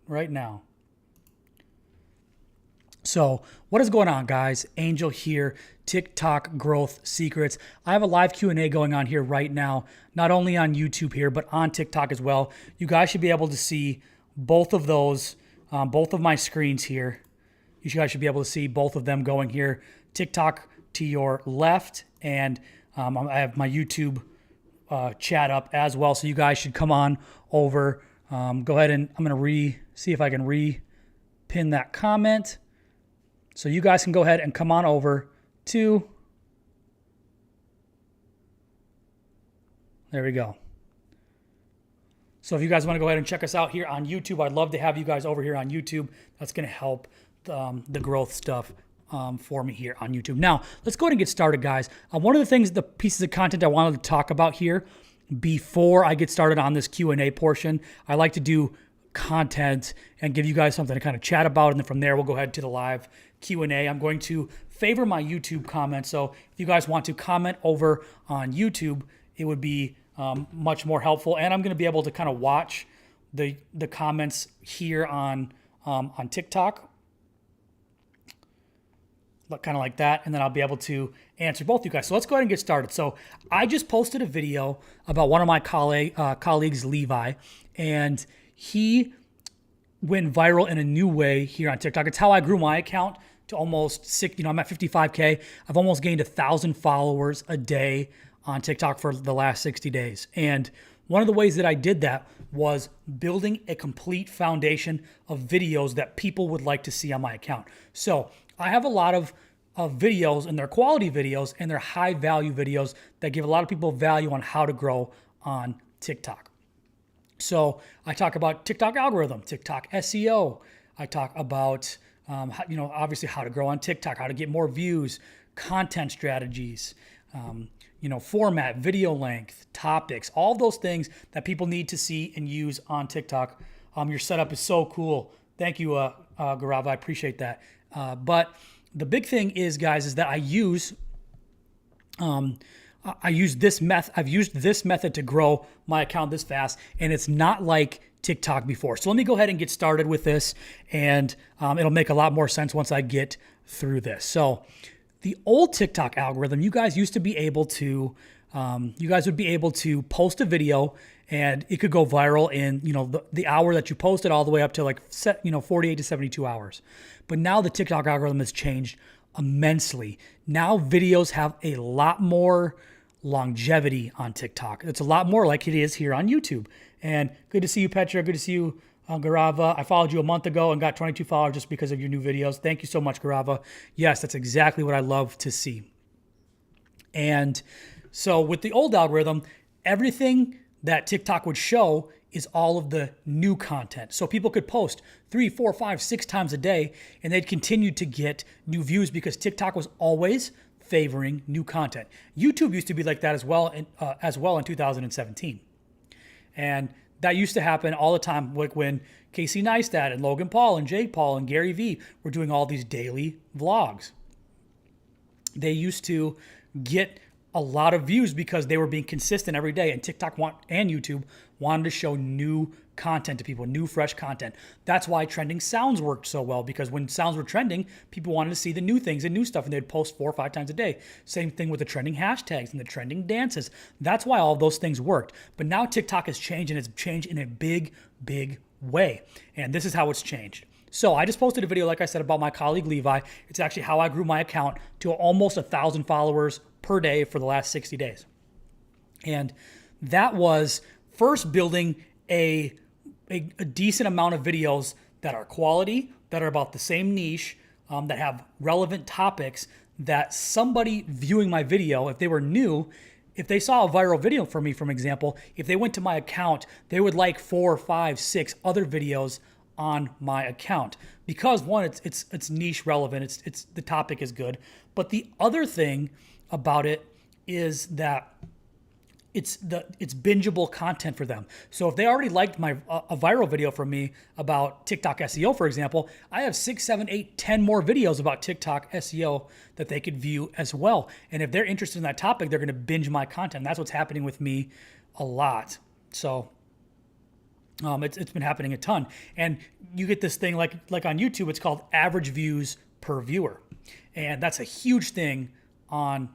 right now. So what is going on, guys? Angel here, TikTok growth secrets. I have a live Q&A going on here right now, not only on YouTube here, but on TikTok as well. You guys should be able to see both of those, both of my screens here. You guys should be able to see both of them going here. TikTok to your left, and I have my YouTube chat up as well. So you guys should come on over. Go ahead and I'm going to see if I can re-pin that comment. So you guys can go ahead and come on over to, there we go. So if you guys want to go ahead and check us out here on YouTube, I'd love to have you guys over here on YouTube. That's going to help the growth stuff for me here on YouTube. Now, let's go ahead and get started, guys. One of the things, the pieces of content I wanted to talk about here before I get started on this Q&A portion, I like to do content and give you guys something to kind of chat about, and then from there we'll go ahead to the live Q&A. I'm going to favor my YouTube comments, so if you guys want to comment over on YouTube, it would be much more helpful, and I'm going to be able to kind of watch the comments here on TikTok, kind of like that, and then I'll be able to answer both you guys. So let's go ahead and get started. So I just posted a video about one of my colleagues, Levi, and he went viral in a new way here on TikTok. It's how I grew my account to almost I'm at 55K. I've almost gained 1,000 followers a day on TikTok for the last 60 days. And one of the ways that I did that was building a complete foundation of videos that people would like to see on my account. So I have a lot of videos, and they're quality videos, and they're high value videos that give a lot of people value on how to grow on TikTok. So I talk about TikTok algorithm, TikTok SEO. I talk about, obviously how to grow on TikTok, how to get more views, content strategies, format, video length, topics, all those things that people need to see and use on TikTok. Your setup is so cool. Thank you, Gaurav. I appreciate that. But the big thing is, guys, is that I use this method. I've used this method to grow my account this fast, and it's not like TikTok before. So let me go ahead and get started with this, and it'll make a lot more sense once I get through this. So the old TikTok algorithm, you guys used to be able to, you guys would be able to post a video, and it could go viral in, the hour that you posted all the way up to 48 to 72 hours. But now the TikTok algorithm has changed immensely. Now videos have a lot more longevity on TikTok. It's a lot more like it is here on YouTube. And good to see you, Petra. Good to see you, Garava. I followed you a month ago and got 22 followers just because of your new videos. Thank you so much, Garava. Yes, that's exactly what I love to see. And so with the old algorithm, everything that TikTok would show is all of the new content. So people could post 3, 4, 5, 6 times a day, and they'd continue to get new views because TikTok was always favoring new content. YouTube used to be like that as well in 2017. And that used to happen all the time, like when Casey Neistat and Logan Paul and Jake Paul and Gary Vee were doing all these daily vlogs. They used to get a lot of views because they were being consistent every day, and TikTok and YouTube wanted to show new content to people, new fresh content. That's why trending sounds worked so well, because when sounds were trending, people wanted to see the new things and new stuff, and they'd post 4 or 5 times a day. Same thing with the trending hashtags and the trending dances. That's why all of those things worked. But now TikTok has changed, and it's changed in a big, big way. And this is how it's changed. So I just posted a video, like I said, about my colleague Levi. It's actually how I grew my account to almost 1,000 followers per day for the last 60 days. And that was first building a decent amount of videos that are quality, that are about the same niche, that have relevant topics, that somebody viewing my video, if they were new, if they saw a viral video from me, for example, if they went to my account, they would like 4, 5, 6 other videos on my account, because one, it's niche relevant, it's the topic is good. But the other thing about it is that it's bingeable content for them. So if they already liked a viral video from me about TikTok SEO, for example, I have 6, 7, 8, 10 more videos about TikTok SEO that they could view as well. And if they're interested in that topic, they're going to binge my content. That's what's happening with me a lot. So It's been happening a ton. And you get this thing like on YouTube, it's called average views per viewer. And that's a huge thing on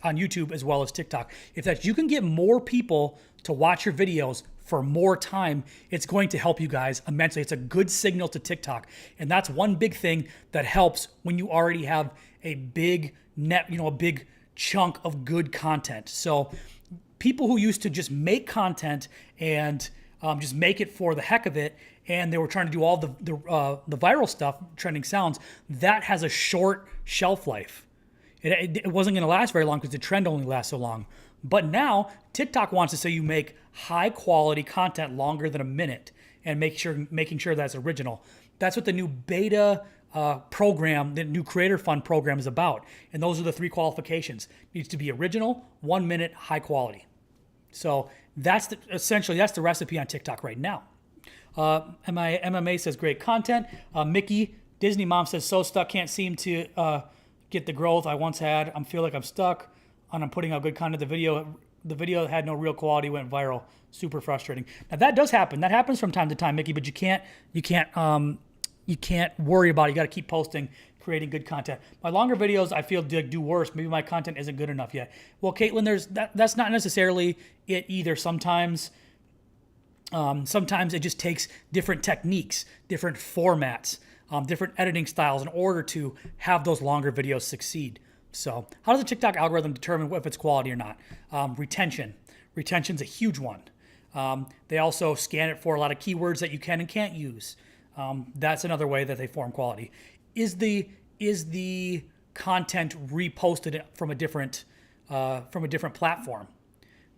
on YouTube as well as TikTok. If that you can get more people to watch your videos for more time, it's going to help you guys immensely. It's a good signal to TikTok. And that's one big thing that helps when you already have a big a big chunk of good content. So people who used to just make content and just make it for the heck of it, and they were trying to do all the viral stuff, trending sounds, that has a short shelf life. It wasn't going to last very long because the trend only lasts so long. But now TikTok wants to say you make high quality content longer than a minute and making sure that's original. That's what the new beta program, the new Creator Fund program is about. And those are the 3 qualifications. It needs to be original, 1 minute, high quality. So essentially that's the recipe on TikTok right now. MMA says great content. Mickey, Disney Mom says so stuck, can't seem to get the growth I once had. I feel like I'm stuck and I'm putting out good content. The video had no real quality, went viral. Super frustrating. Now that does happen. That happens from time to time, Mickey, but you can't worry about it. You got to keep posting, creating good content. My longer videos, I feel do worse. Maybe my content isn't good enough yet. Well, Caitlin, that's not necessarily it either. Sometimes it just takes different techniques, different formats, different editing styles in order to have those longer videos succeed. So how does the TikTok algorithm determine if it's quality or not? Retention. Retention's a huge one. They also scan it for a lot of keywords that you can and can't use. That's another way that they form quality. Is the content reposted from a different platform?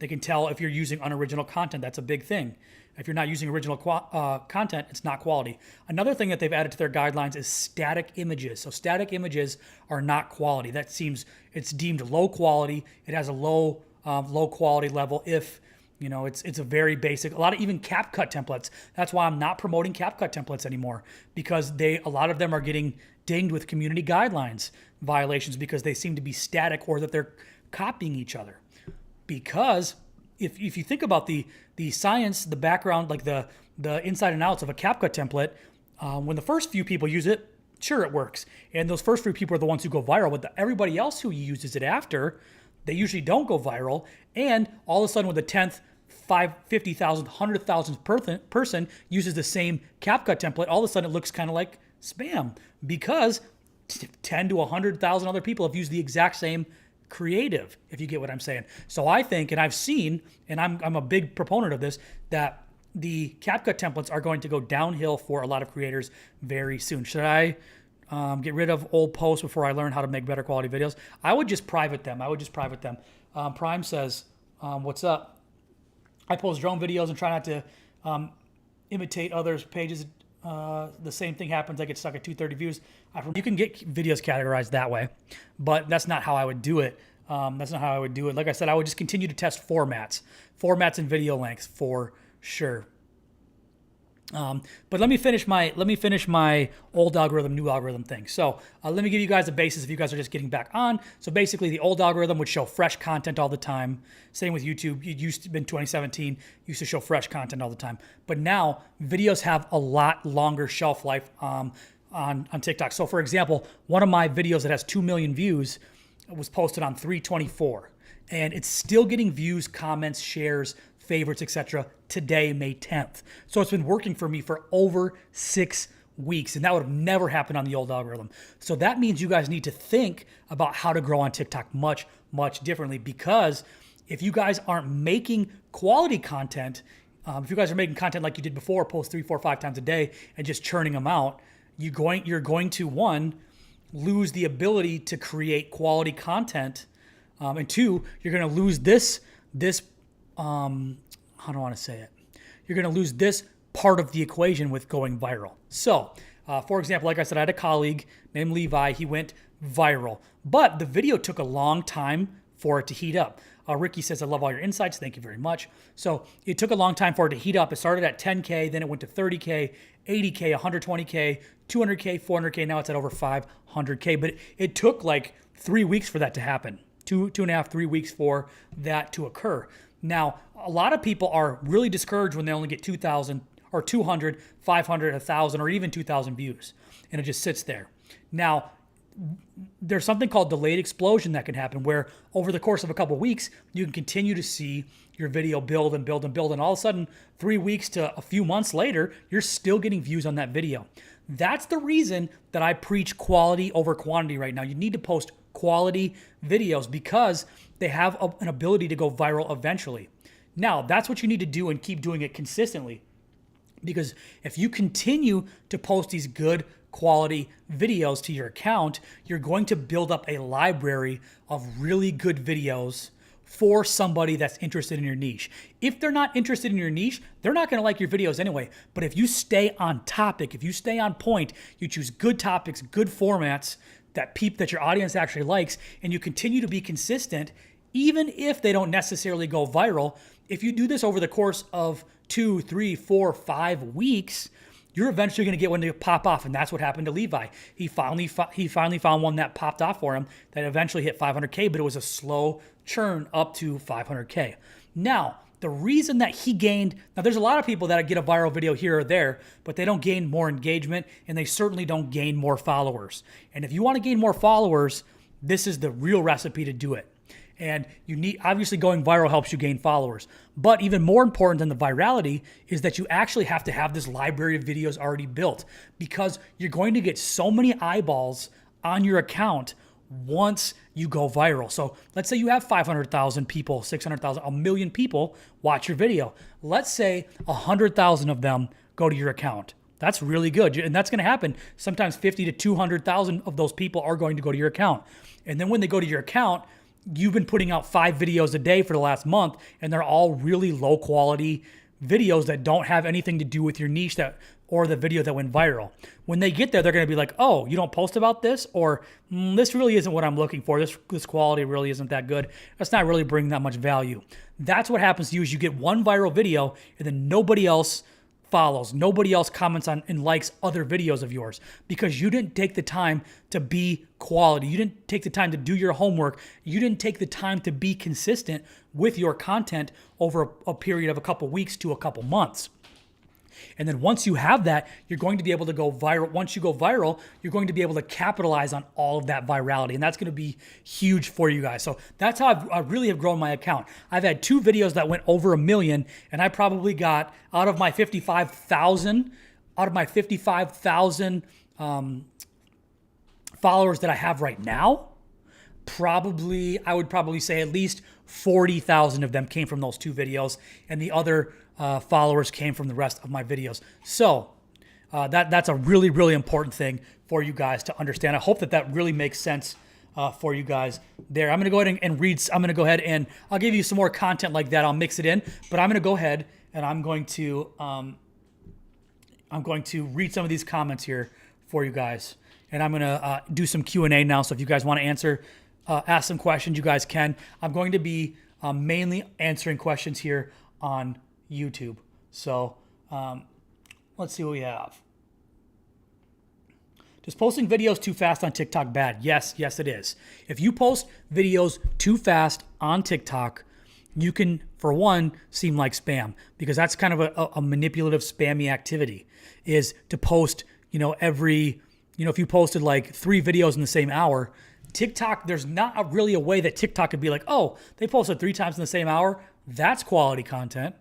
They can tell if you're using unoriginal content. That's a big thing. If you're not using original content, it's not quality. Another thing that they've added to their guidelines is static images. So static images are not quality. It's deemed low quality. It has a low quality level if it's a very basic, a lot of even CapCut templates. That's why I'm not promoting CapCut templates anymore, because a lot of them are getting dinged with community guidelines violations because they seem to be static or that they're copying each other. Because if you think about the science, the background, like the inside and outs of a CapCut template, when the first few people use it, sure, it works. And those first few people are the ones who go viral, but everybody else who uses it after, they usually don't go viral. And all of a sudden with the 10th, 50,000, 100,000 person uses the same CapCut template, all of a sudden it looks kind of like spam because 10 to 100,000 other people have used the exact same creative, if you get what I'm saying. So I think, and I've seen, and I'm a big proponent of this, that the CapCut templates are going to go downhill for a lot of creators very soon. Should I get rid of old posts before I learn how to make better quality videos? I would just private them. Prime says, what's up? I post drone videos and try not to imitate others' pages. The same thing happens. I get stuck at 230 views. You can get videos categorized that way, but that's not how I would do it. Like I said, I would just continue to test formats and video lengths for sure. But let me finish my old algorithm, new algorithm thing. So let me give you guys the basis if you guys are just getting back on. So basically the old algorithm would show fresh content all the time. Same with YouTube. It used to be in 2017, used to show fresh content all the time. But now videos have a lot longer shelf life on TikTok. So for example, one of my videos that has 2 million views was posted on 3/24, and it's still getting views, comments, shares, favorites, etc. today, May 10th. So it's been working for me for over 6 weeks, and that would have never happened on the old algorithm. So that means you guys need to think about how to grow on TikTok much, much differently, because if you guys aren't making quality content, if you guys are making content like you did before, post 3, 4, 5 times a day and just churning them out, you're going to, one, lose the ability to create quality content, and two, you're going to lose this how do I want to say it? You're going to lose this part of the equation with going viral. So, for example, like I said, I had a colleague named Levi. He went viral, but the video took a long time for it to heat up. Ricky says, I love all your insights. Thank you very much. So it took a long time for it to heat up. It started at 10K, then it went to 30K, 80K, 120K, 200K, 400K. Now it's at over 500K, but it took like 3 weeks for that to happen. 2.5, 3 weeks for that to occur. Now, a lot of people are really discouraged when they only get 2,000 or 200, 500, 1,000, or even 2,000 views. And it just sits there. Now, there's something called delayed explosion that can happen where over the course of a couple of weeks, you can continue to see your video build and build and build. And all of a sudden, 3 weeks to a few months later, you're still getting views on that video. That's the reason that I preach quality over quantity right now. You need to post quality videos because they have an ability to go viral eventually. Now, that's what you need to do and keep doing it consistently. Because if you continue to post these good quality videos to your account, you're going to build up a library of really good videos for somebody that's interested in your niche. If they're not interested in your niche, they're not going to like your videos anyway. But if you stay on topic, if you stay on point, you choose good topics, good formats that your audience actually likes, and you continue to be consistent, even if they don't necessarily go viral, if you do this over the course of 2, 3, 4, 5 weeks, you're eventually going to get one to pop off, and that's what happened to Levi. He finally found one that popped off for him that eventually hit 500K, but it was a slow churn up to 500K. Now, the reason that he gained, now there's a lot of people that get a viral video here or there, but they don't gain more engagement, and they certainly don't gain more followers. And if you want to gain more followers, this is the real recipe to do it. And you need, obviously going viral helps you gain followers. But even more important than the virality is that you actually have to have this library of videos already built, because you're going to get so many eyeballs on your account once you go viral. So let's say you have 500,000 people, 600,000, a million people watch your video. Let's say 100,000 of them go to your account. That's really good. And that's going to happen. Sometimes 50 to 200,000 of those people are going to go to your account. And then when they go to your account, you've been putting out 5 videos a day for the last month, and they're all really low quality videos that don't have anything to do with your niche or the video that went viral. When they get there, they're going to be like, oh, you don't post about this? Or this really isn't what I'm looking for. This quality really isn't that good. That's not really bringing that much value. That's what happens to you is you get one viral video and then nobody else follows. Nobody else comments on and likes other videos of yours because you didn't take the time to be quality. You didn't take the time to do your homework. You didn't take the time to be consistent with your content over a period of a couple weeks to a couple months. And then once you have that, you're going to be able to go viral. Once you go viral, you're going to be able to capitalize on all of that virality. And that's going to be huge for you guys. So that's how I really have grown my account. I've had 2 videos that went over 1 million, and I probably got out of my 55,000 followers that I have right now, I would probably say at least 40,000 of them came from those 2 videos, and the other followers came from the rest of my videos. So that's a really, really important thing for you guys to understand. I hope that really makes sense for you guys there. I'm going to go ahead and read. I'm going to go ahead and I'll give you some more content like that. I'll mix it in, but I'm going to go ahead and I'm going to read some of these comments here for you guys, and I'm going to do some Q&A now. So if you guys want to ask some questions, you guys can. I'm going to be mainly answering questions here on YouTube. So let's see what we have. Is posting videos too fast on TikTok bad? Yes, it is. If you post videos too fast on TikTok, you can, for one, seem like spam, because that's kind of a manipulative, spammy activity, is to post, if you posted like 3 videos in the same hour, TikTok, there's not really a way that TikTok could be like, oh, they posted 3 times in the same hour. That's quality content.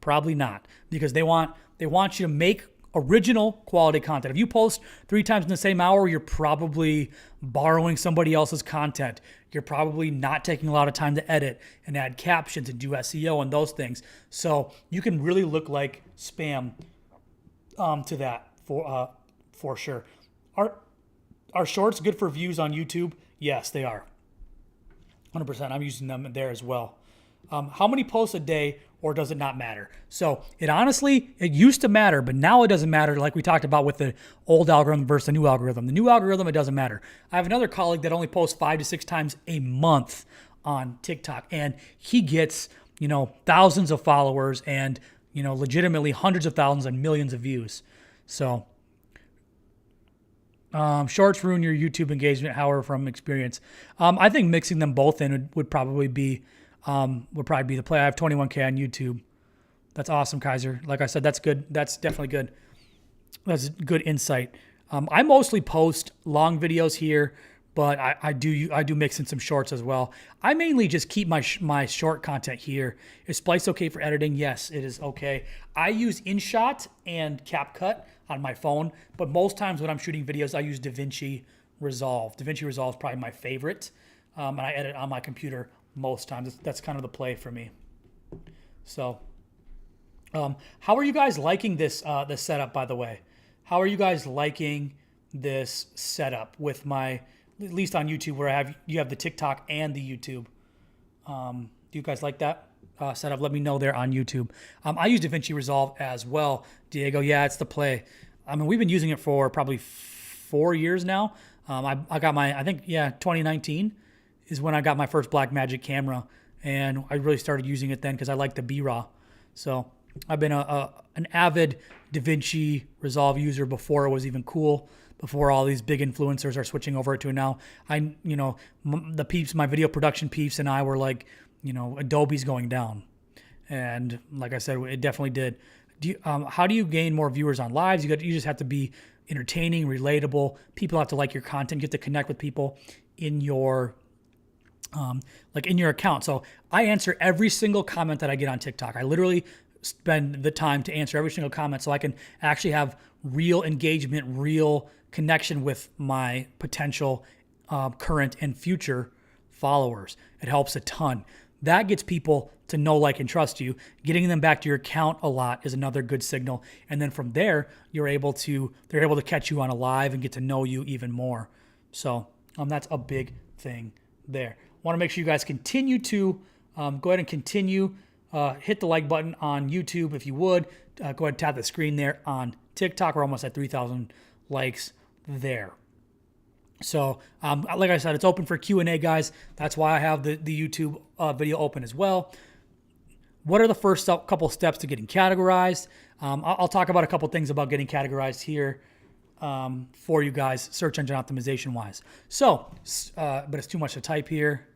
Probably not, because they want you to make original quality content. If you post 3 times in the same hour, you're probably borrowing somebody else's content. You're probably not taking a lot of time to edit and add captions and do SEO and those things. So you can really look like spam to that for sure. Are shorts good for views on YouTube? Yes, they are. 100%. I'm using them there as well. How many posts a day, or does it not matter? So it used to matter, but now it doesn't matter, like we talked about with the old algorithm versus the new algorithm. The new algorithm, it doesn't matter. I have another colleague that only posts 5 to 6 times a month on TikTok, and he gets, thousands of followers and, legitimately hundreds of thousands and millions of views. So shorts ruin your YouTube engagement, however, from experience. I think mixing them both in would probably be the play. I have 21K on YouTube. That's awesome, Kaiser. Like I said, that's good. That's definitely good. That's good insight. I mostly post long videos here, but I do mix in some shorts as well. I mainly just keep my short content here. Is Splice okay for editing? Yes, it is okay. I use InShot and CapCut on my phone, but most times when I'm shooting videos, I use DaVinci Resolve. DaVinci Resolve is probably my favorite, and I edit on my computer most times. That's kind of the play for me. So, how are you guys liking this setup, by the way? How are you guys liking this setup with my, at least on YouTube, where you have the TikTok and the YouTube? Do you guys like that setup? Let me know there on YouTube. I use DaVinci Resolve as well, Diego. Yeah, it's the play. I mean, we've been using it for probably 4 years now. I got my, I think, 2019 is when I got my first Blackmagic camera, and I really started using it then because I like the B-RAW. So I've been an avid DaVinci Resolve user before it was even cool, before all these big influencers are switching over to it now. The peeps, my video production peeps and I were like, Adobe's going down. And like I said, it definitely did. How do you gain more viewers on lives? You just have to be entertaining, relatable. People have to like your content. You have to connect with people in your in your account. So I answer every single comment that I get on TikTok. I literally spend the time to answer every single comment so I can actually have real engagement, real connection with my potential current and future followers. It helps a ton. That gets people to know, like, and trust you. Getting them back to your account a lot is another good signal. And then from there, they're able to catch you on a live and get to know you even more. So that's a big thing there. Want to make sure you guys continue to go ahead and continue. Hit the like button on YouTube if you would. Go ahead and tap the screen there on TikTok. We're almost at 3,000 likes there. So, like I said, it's open for Q&A, guys. That's why I have the YouTube video open as well. What are the first couple steps to getting categorized? I'll talk about a couple things about getting categorized here for you guys, search engine optimization wise. So, but it's too much to type here.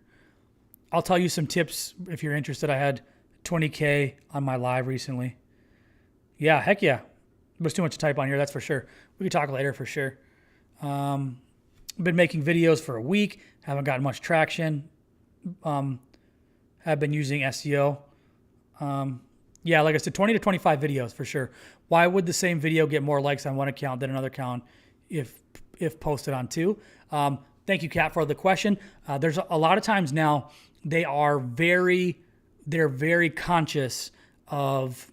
I'll tell you some tips if you're interested. I had 20K on my live recently. Yeah, heck yeah. But it's too much to type on here, that's for sure. We can talk later for sure. Been making videos for a week. Haven't gotten much traction. Have been using SEO. Yeah, like I said, 20 to 25 videos for sure. Why would the same video get more likes on one account than another account if posted on two? Thank you, Kat, for the question. There's a lot of times now they're very conscious of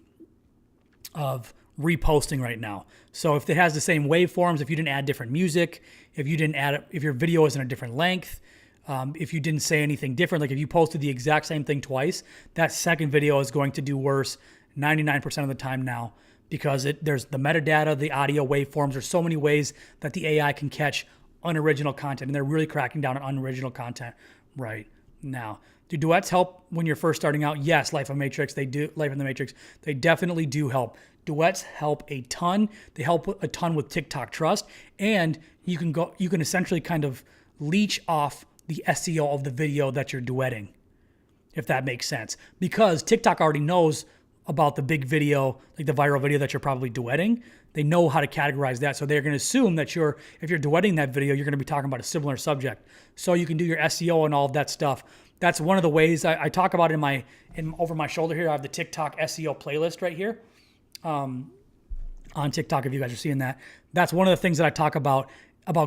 reposting right now. So if it has the same waveforms, if you didn't add different music, if your video isn't a different length, if you didn't say anything different, like if you posted the exact same thing twice, that second video is going to do worse 99% of the time now, because there's the metadata, the audio waveforms. There's so many ways that the AI can catch unoriginal content, and they're really cracking down on unoriginal content right now. Do duets help when you're first starting out? Yes, Life in the Matrix, they definitely do help. Duets help a ton. They help a ton with TikTok trust, and you can essentially kind of leech off the SEO of the video that you're duetting, if that makes sense. Because TikTok already knows about the big video, like the viral video that you're probably duetting. They know how to categorize that. So they're going to assume that if you're duetting that video, you're going to be talking about a similar subject. So you can do your SEO and all of that stuff. That's one of the ways I talk about over my shoulder here. I have the TikTok SEO playlist right here on TikTok, if you guys are seeing that. That's one of the things that I talk about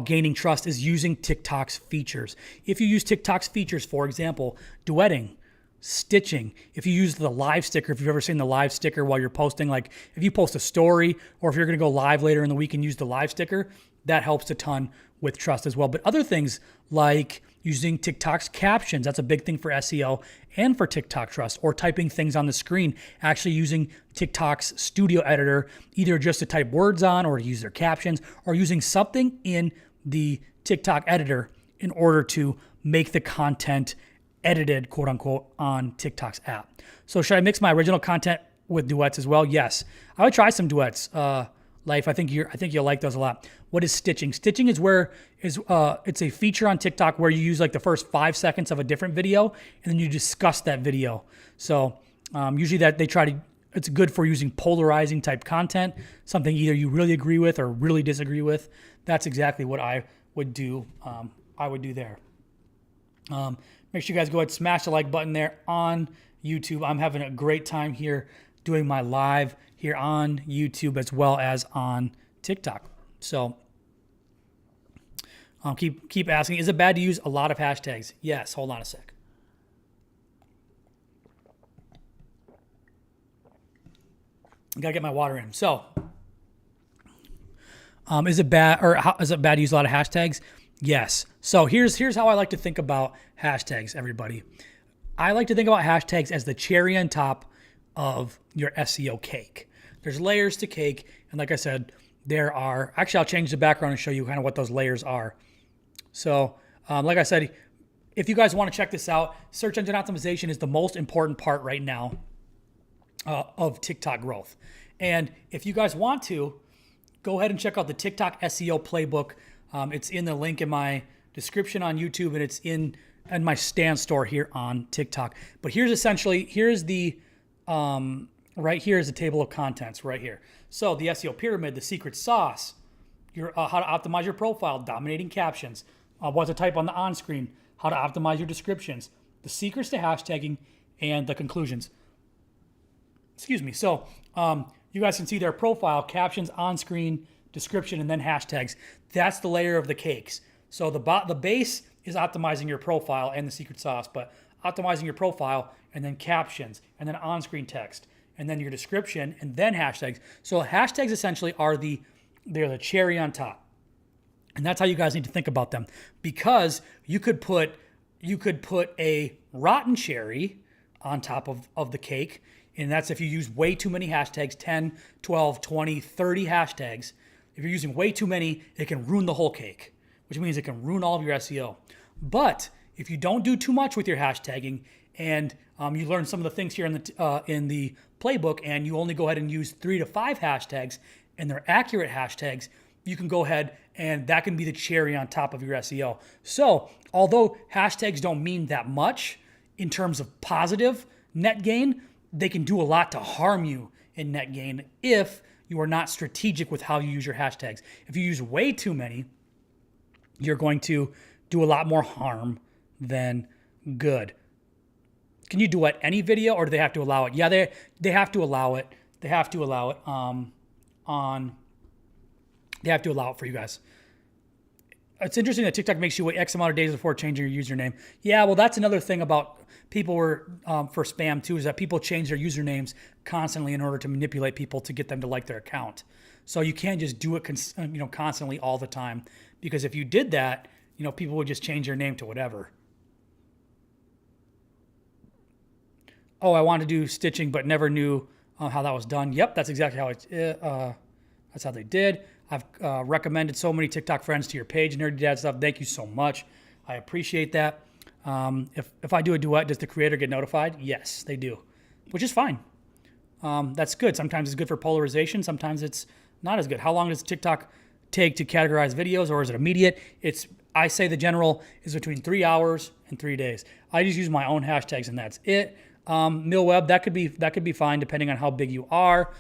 gaining trust, is using TikTok's features. If you use TikTok's features, for example, duetting, stitching, if you use the live sticker, if you've ever seen the live sticker while you're posting, like if you post a story or if you're going to go live later in the week and use the live sticker, that helps a ton with trust as well. But other things like using TikTok's captions, that's a big thing for SEO and for TikTok trust, or typing things on the screen, actually using TikTok's studio editor, either just to type words on or to use their captions, or using something in the TikTok editor in order to make the content edited, quote unquote, on TikTok's app. So should I mix my original content with duets as well? Yes, I would try some duets. Life, I think you'll like those a lot. What is stitching? Stitching is it's a feature on TikTok where you use like the first 5 seconds of a different video and then you discuss that video. So usually that they try to It's good for using polarizing type content, something either you really agree with or really disagree with. That's exactly what I would do. I would do there. Make sure you guys go ahead and smash the like button there on YouTube. I'm having a great time here doing my live here on YouTube as well as on TikTok. So keep asking, is it bad to use a lot of hashtags? Yes. Hold on a sec. I gotta get my water in. So, is it bad to use a lot of hashtags? Yes. So here's how I like to think about hashtags, everybody. I like to think about hashtags as the cherry on top of your SEO cake. There's layers to cake, and like I said, actually I'll change the background and show you kind of what those layers are. So, like I said, if you guys want to check this out, search engine optimization is the most important part right now of TikTok growth. And if you guys want to, go ahead and check out the TikTok SEO playbook. It's in the link in my description on YouTube, and it's in my stand store here on TikTok. But here's the right here is the table of contents right here. So the SEO pyramid, the secret sauce, your how to optimize your profile, dominating captions, what to type on the on-screen, how to optimize your descriptions, the secrets to hashtagging, and the conclusions. Excuse me. So you guys can see their profile, captions, on-screen, description, and then hashtags. That's the layer of the cakes. So the base is optimizing your profile and the secret sauce, but optimizing your profile and then captions and then on-screen text and then your description and then hashtags. So hashtags essentially they're the cherry on top. And that's how you guys need to think about them, because you could put a rotten cherry on top of the cake. And that's if you use way too many hashtags, 10, 12, 20, 30 hashtags. If you're using way too many, it can ruin the whole cake, which means it can ruin all of your SEO. But if you don't do too much with your hashtagging and you learn some of the things here in the playbook, and you only go ahead and use 3 to 5 hashtags and they're accurate hashtags, you can go ahead and that can be the cherry on top of your SEO. So although hashtags don't mean that much in terms of positive net gain, they can do a lot to harm you in net gain if you are not strategic with how you use your hashtags. If you use way too many, you're going to do a lot more harm than good. Can you duet any video, or do they have to allow it? Yeah, they have to allow it. They have to allow it they have to allow it for you guys. It's interesting that TikTok makes you wait X amount of days before changing your username. Yeah, well, that's another thing about people for spam too, is that people change their usernames constantly in order to manipulate people to get them to like their account. So you can't just do it constantly all the time, because if you did that, people would just change their name to whatever. Oh, I wanted to do stitching, but never knew how that was done. Yep, that's exactly how that's how they did. I've recommended so many TikTok friends to your page, Nerdy Dad Stuff. Thank you so much. I appreciate that. If I do a duet, does the creator get notified? Yes, they do, which is fine. That's good. Sometimes it's good for polarization. Sometimes it's not as good. How long does TikTok take to categorize videos, or is it immediate? I say the general is between 3 hours and 3 days. I just use my own hashtags and that's it. Millweb, that could be fine depending on how big you are.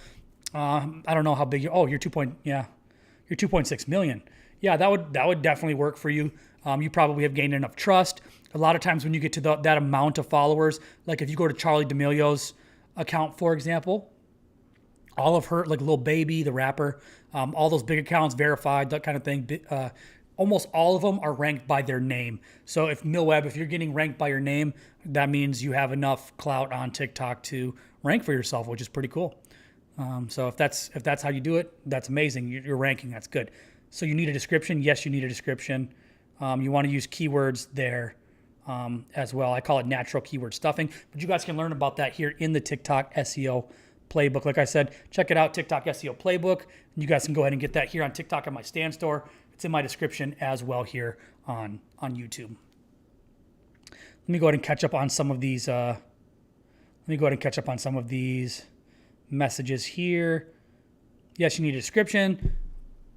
I don't know how big you're 2.6 million. Yeah, that would definitely work for you. You probably have gained enough trust. A lot of times when you get to that amount of followers, like if you go to Charlie D'Amelio's account, for example, all of her, like Lil Baby, the rapper, all those big accounts, verified, that kind of thing, almost all of them are ranked by their name. So if you're getting ranked by your name, that means you have enough clout on TikTok to rank for yourself, which is pretty cool. So if that's how you do it, that's amazing. You're ranking, that's good. So you need a description. Yes, you need a description. You want to use keywords there as well. I call it natural keyword stuffing, but you guys can learn about that here in the TikTok SEO playbook. Like I said, check it out, TikTok SEO playbook. You guys can go ahead and get that here on TikTok at my stand store. It's in my description as well here on YouTube. Let me go ahead and catch up on some of these. Messages here. Yes, you need a description.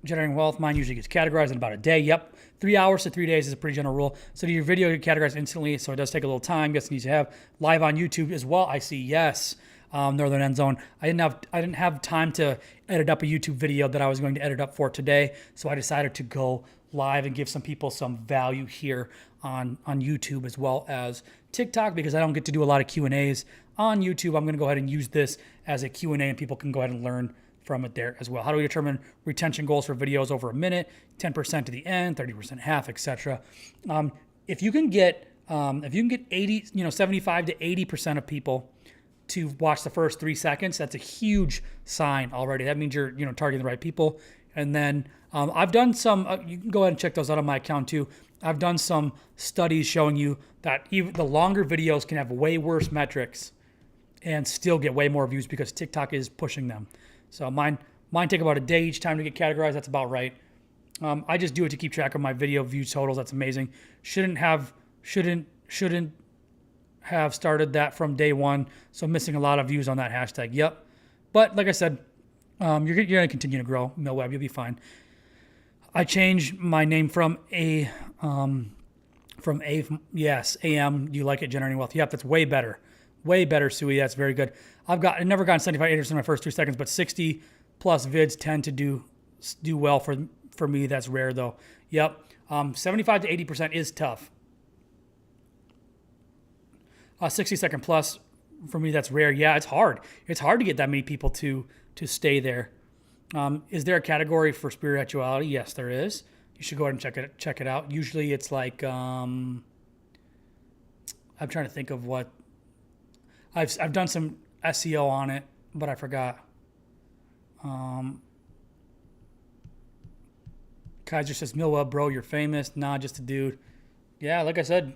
Generating wealth, mine usually gets categorized in about a day. Yep. 3 hours to 3 days is a pretty general rule. So your video get categorized instantly, so it does take a little time. Guess it needs to have live on YouTube as well. I see. Yes. Northern End Zone. I didn't have time to edit up a YouTube video that I was going to edit up for today, so I decided to go live and give some people some value here on YouTube as well as TikTok, because I don't get to do a lot of Q&As on YouTube. I'm going to go ahead and use this as a Q&A, and people can go ahead and learn from it there as well. How do we determine retention goals for videos over a minute, 10% to the end, 30% half, etc. If you can get 80, 75 to 80% of people to watch the first 3 seconds, that's a huge sign already. That means you're targeting the right people. And then I've done some, you can go ahead and check those out on my account too. I've done some studies showing you that even the longer videos can have way worse metrics and still get way more views because TikTok is pushing them. So mine take about a day each time to get categorized. That's about right. I just do it to keep track of my video view totals. That's amazing. Shouldn't have started that from day one. So missing a lot of views on that hashtag. Yep. But like I said, you're going to continue to grow, Millweb. You'll be fine. I changed my name from AM. Do you like it? Generating wealth. Yep. That's way better. Way better, Sui. That's very good. I've never gotten 75 80% in my first 2 seconds, but 60 plus vids tend to do well for me. That's rare though. Yep. 75 to 80% is tough. 60-second plus for me, that's rare. Yeah, it's hard. It's hard to get that many people to stay there. Is there a category for spirituality? Yes, there is. You should go ahead and check it out. Usually it's like I'm trying to think of what I've done some SEO on it, but I forgot. Kaiser says, Millweb, bro, you're famous. Nah, just a dude. Yeah, like I said,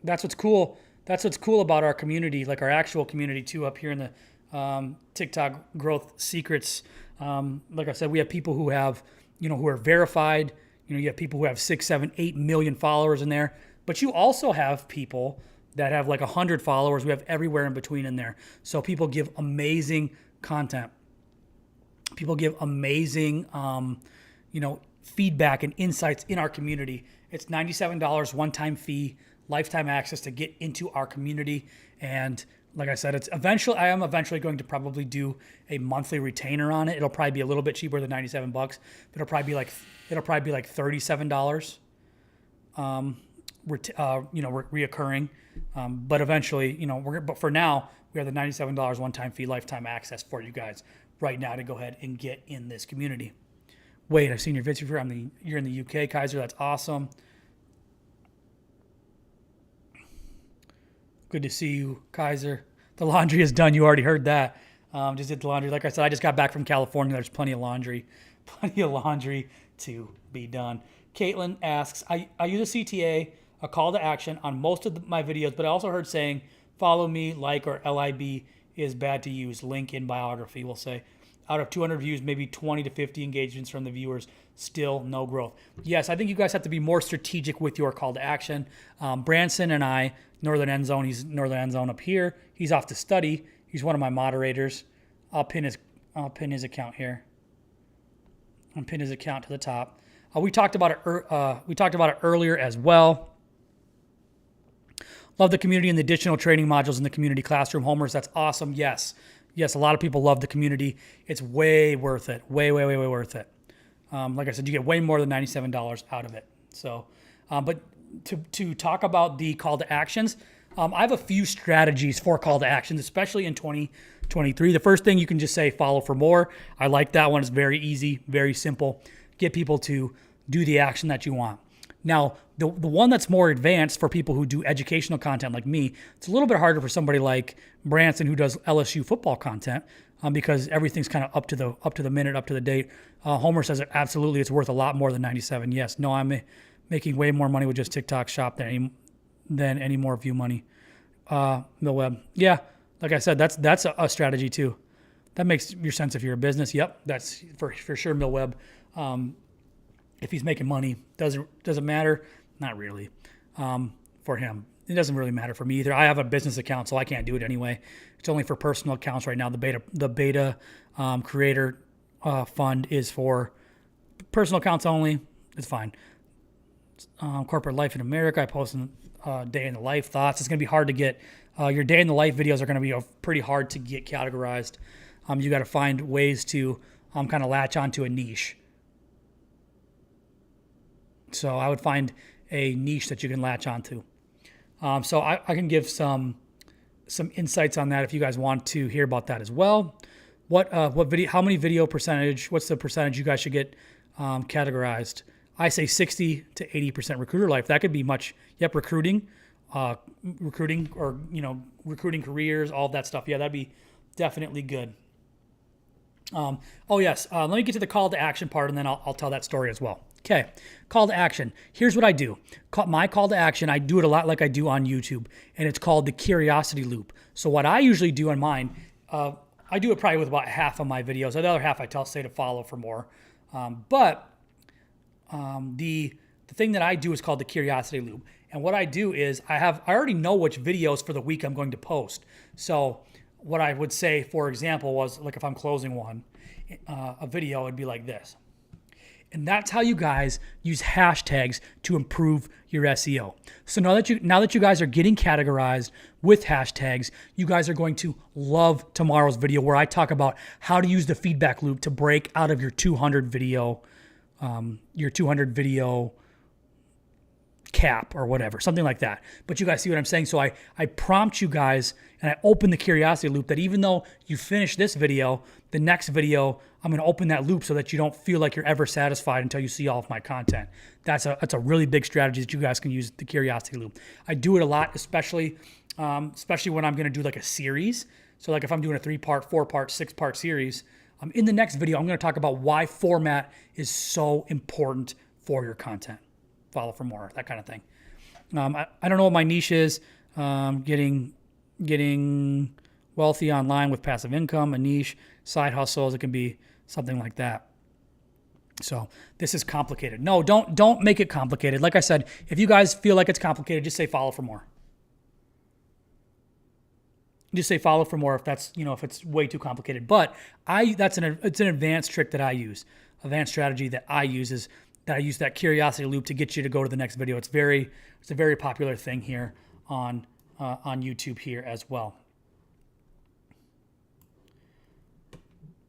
that's what's cool. That's what's cool about our community, like our actual community too, up here in the TikTok growth secrets. Like I said, we have people who have, who are verified. You have people who have 6, 7, 8 million followers in there, but you also have people that have like 100 followers. We have everywhere in between in there. So people give amazing content. People give amazing, feedback and insights in our community. It's $97 one-time fee, lifetime access to get into our community. And like I said, I am eventually going to probably do a monthly retainer on it. It'll probably be a little bit cheaper than $97, but it'll probably be like $37. Reoccurring. But eventually, but for now, we have the $97 one-time fee, lifetime access for you guys right now to go ahead and get in this community. Wait, I've seen your vids before. You're in the UK, Kaiser. That's awesome. Good to see you, Kaiser. The laundry is done. You already heard that. Just did the laundry. Like I said, I just got back from California. There's plenty of laundry to be done. Caitlin asks, I use a CTA, a call to action on most of my videos, but I also heard saying, follow me, like, or LIB is bad to use. Link in biography, we'll say. Out of 200 views, maybe 20 to 50 engagements from the viewers, still no growth. Yes, I think you guys have to be more strategic with your call to action. Branson and I, Northern End Zone, he's Northern End Zone up here. He's off to study. He's one of my moderators. I'll pin his account here. I'll pin his account to the top. We talked about it earlier as well. Love the community and the additional training modules in the community classroom. Homers, that's awesome. Yes, a lot of people love the community. It's way worth it. Way worth it. Like I said, you get way more than $97 out of it. So, but to talk about the call to actions, I have a few strategies for call to actions, especially in 2023. The first thing, you can just say follow for more. I like that one. It's very easy, very simple. Get people to do the action that you want. Now, the one that's more advanced for people who do educational content like me, it's a little bit harder for somebody like Branson who does LSU football content because everything's kind of up to the minute, up to the date. Homer says absolutely it's worth a lot more than 97. Yes, no, I'm making way more money with just TikTok Shop than any more view money. Millweb, yeah, like I said, that's a strategy too. That makes your sense if you're a business. Yep, that's for sure, Millweb. If he's making money, does it matter? Not really. For him, it doesn't really matter for me either. I have a business account, so I can't do it anyway. It's only for personal accounts right now. The beta creator fund is for personal accounts only. It's fine. corporate life in America. I post day in the life thoughts. It's going to be hard to get your day in the life videos are going to be pretty hard to get categorized. You got to find ways to kind of latch onto a niche. So I would find a niche that you can latch onto. So I can give some insights on that if you guys want to hear about that as well. What video? How many video percentage? What's the percentage you guys should get categorized? I say 60 to 80% recruiter life. That could be much. Yep, recruiting or recruiting careers, all of that stuff. Yeah, that'd be definitely good. Oh yes. Let me get to the call to action part, and then I'll tell that story as well. Okay, call to action. Here's what I do. My call to action, I do it a lot like I do on YouTube, and it's called the curiosity loop. So what I usually do on mine, I do it probably with about half of my videos. The other half I say to follow for more. But the thing that I do is called the curiosity loop. And what I do is I already know which videos for the week I'm going to post. So what I would say, for example, was like if I'm closing one, a video would be like this. And that's how you guys use hashtags to improve your SEO. So now that you guys are getting categorized with hashtags, you guys are going to love tomorrow's video where I talk about how to use the feedback loop to break out of your 200 video cap or whatever, something like that. But you guys see what I'm saying? So I prompt you guys and I open the curiosity loop that even though you finish this video, the next video, I'm going to open that loop so that you don't feel like you're ever satisfied until you see all of my content. That's a really big strategy that you guys can use, the curiosity loop. I do it a lot, especially when I'm going to do like a series. So like if I'm doing a 3-part, 4-part, 6-part series, in the next video, I'm going to talk about why format is so important for your content. Follow for more, that kind of thing. I don't know what my niche is. Getting wealthy online with passive income, a niche, side hustles. It can be something like that. So this is complicated. No, don't make it complicated. Like I said, if you guys feel like it's complicated, just say follow for more. Just say follow for more if that's, if it's way too complicated. But it's an advanced trick that I use. Advanced strategy that I use is that I use that curiosity loop to get you to go to the next video. It's a very popular thing here on YouTube here as well.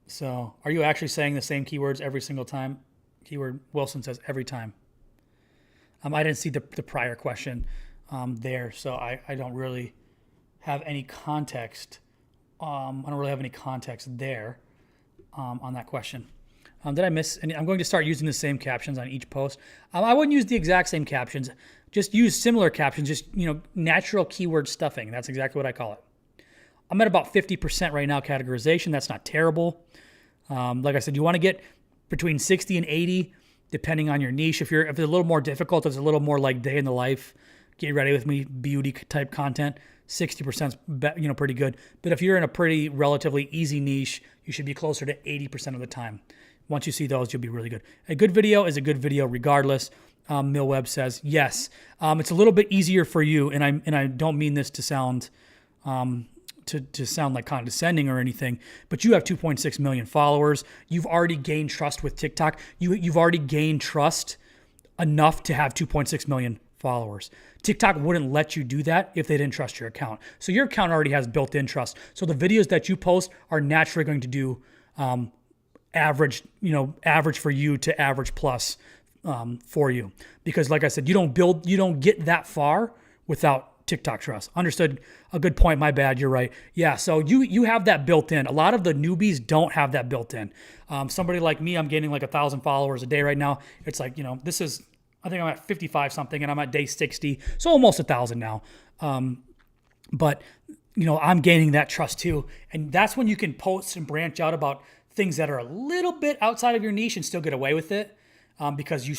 So are you actually saying the same keywords every single time? Keyword Wilson says every time. I didn't see the prior question there, so I don't really have any context. I don't really have any context there on that question. Did I miss any? I'm going to start using the same captions on each post. I wouldn't use the exact same captions. Just use similar captions, just, natural keyword stuffing. That's exactly what I call it. I'm at about 50% right now categorization. That's not terrible. Like I said, you want to get between 60 and 80, depending on your niche. If it's a little more difficult, it's a little more like day in the life, get ready with me, beauty type content. 60% is pretty good. But if you're in a pretty relatively easy niche, you should be closer to 80% of the time. Once you see those, you'll be really good. A good video is a good video regardless. Millweb says yes. It's a little bit easier for you, and I don't mean this to sound to sound like condescending or anything, but you have 2.6 million followers. You've already gained trust with TikTok. You've already gained trust enough to have 2.6 million followers. TikTok wouldn't let you do that if they didn't trust your account. So your account already has built-in trust. So the videos that you post are naturally going to do average for you to average plus for you. Because like I said, you don't get that far without TikTok trust. Understood. A good point. My bad. You're right. Yeah. So you have that built in. A lot of the newbies don't have that built in. Somebody like me, I'm gaining like 1,000 followers a day right now. It's like, this is, I think I'm at 55 something and I'm at day 60. So almost 1,000 now. But I'm gaining that trust too. And that's when you can post and branch out about things that are a little bit outside of your niche and still get away with it. Because you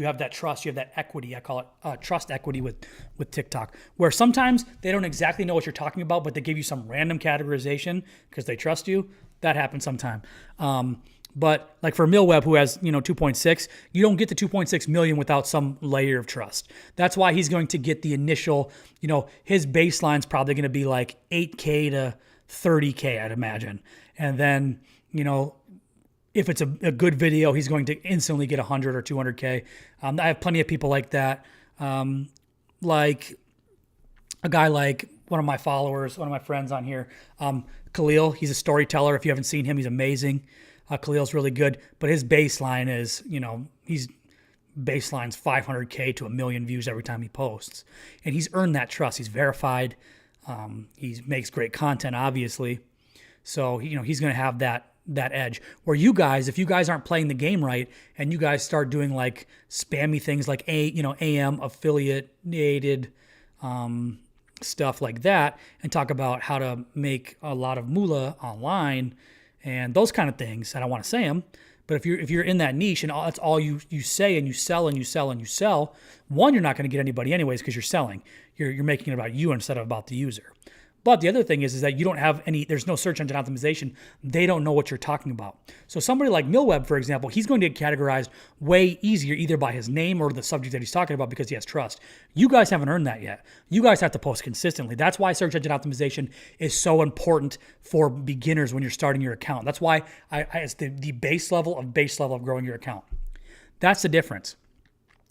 have that trust, you have that equity. I call it trust equity with TikTok, where sometimes they don't exactly know what you're talking about, but they give you some random categorization because they trust you. That happens sometime. But like for Millweb, who has 2.6, you don't get the 2.6 million without some layer of trust. That's why he's going to get the initial. His baseline's probably going to be like 8K to 30K, I'd imagine, and then if it's a good video, he's going to instantly get 100 or 200K. I have plenty of people like that. Like a guy like one of my followers, one of my friends on here, Khalil, he's a storyteller. If you haven't seen him, he's amazing. Khalil's really good, but his baseline is, he's baseline's 500K to 1 million views every time he posts. And he's earned that trust. He's verified. He makes great content, obviously. So, he's going to have that edge. Where you guys, if you guys aren't playing the game right and you guys start doing like spammy things like AM affiliated stuff like that, and talk about how to make a lot of moolah online and those kind of things, I don't want to say them, but if you're in that niche and that's all you say and you sell and you sell and you sell, one, you're not going to get anybody anyways because you're selling. You're making it about you instead of about the user. But the other thing is that you don't have there's no search engine optimization. They don't know what you're talking about. So somebody like Millweb, for example, he's going to get categorized way easier either by his name or the subject that he's talking about because he has trust. You guys haven't earned that yet. You guys have to post consistently. That's why search engine optimization is so important for beginners when you're starting your account. That's why it's the base level of growing your account. That's the difference.